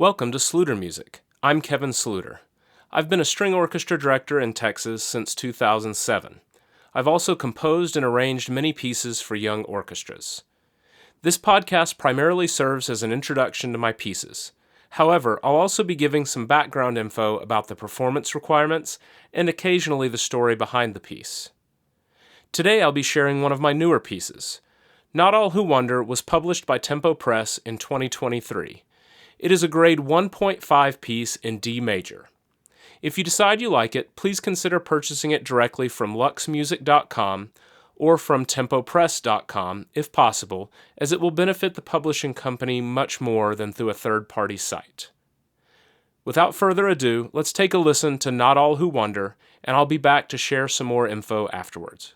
Welcome to SluderMusic. I'm Kevin Sluder. I've been a string orchestra director in Texas since 2007. I've also composed and arranged many pieces for young orchestras. This podcast primarily serves as an introduction to my pieces. However, I'll also be giving some background info about the performance requirements and occasionally the story behind the piece. Today I'll be sharing one of my newer pieces. Not All Who Wonder was published by Tempo Press in 2023. It is a grade 1.5 piece in D major. If you decide you like it, please consider purchasing it directly from luxmusic.com or from tempopress.com if possible, as it will benefit the publishing company much more than through a third-party site. Without further ado, let's take a listen to Not All Who Wonder, and I'll be back to share some more info afterwards.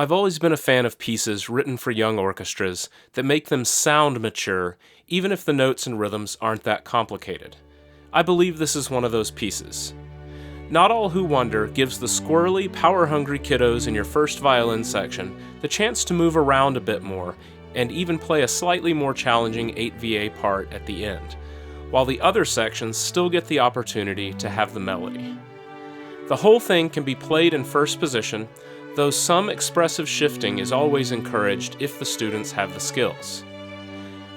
I've always been a fan of pieces written for young orchestras that make them sound mature, even if the notes and rhythms aren't that complicated. I believe this is one of those pieces. Not All Who Wonder gives the squirrely, power-hungry kiddos in your first violin section the chance to move around a bit more and even play a slightly more challenging 8VA part at the end, while the other sections still get the opportunity to have the melody. The whole thing can be played in first position, though some expressive shifting is always encouraged if the students have the skills.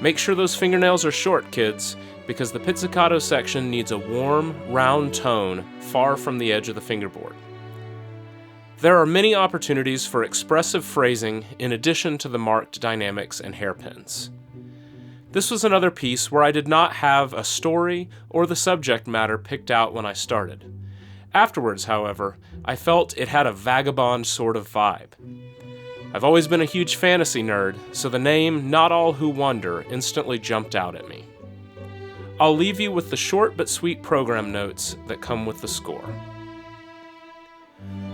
Make sure those fingernails are short, kids, because the pizzicato section needs a warm, round tone far from the edge of the fingerboard. There are many opportunities for expressive phrasing in addition to the marked dynamics and hairpins. This was another piece where I did not have a story or the subject matter picked out when I started. Afterwards, however, I felt it had a vagabond sort of vibe. I've always been a huge fantasy nerd, so the name Not All Who Wonder instantly jumped out at me. I'll leave you with the short but sweet program notes that come with the score.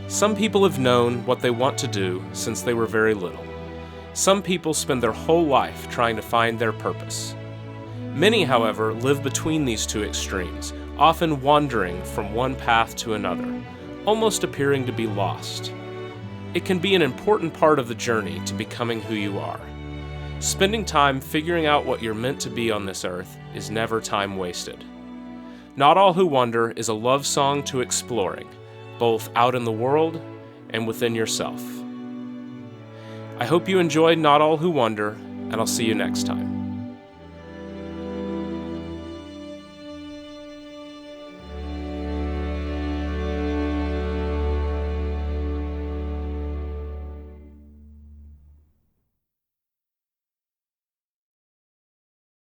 Some people have known what they want to do since they were very little. Some people spend their whole life trying to find their purpose. Many, however, live between these two extremes, often wandering from one path to another, almost appearing to be lost. It can be an important part of the journey to becoming who you are. Spending time figuring out what you're meant to be on this earth is never time wasted. Not All Who Wonder is a love song to exploring, both out in the world and within yourself. I hope you enjoyed Not All Who Wonder, and I'll see you next time.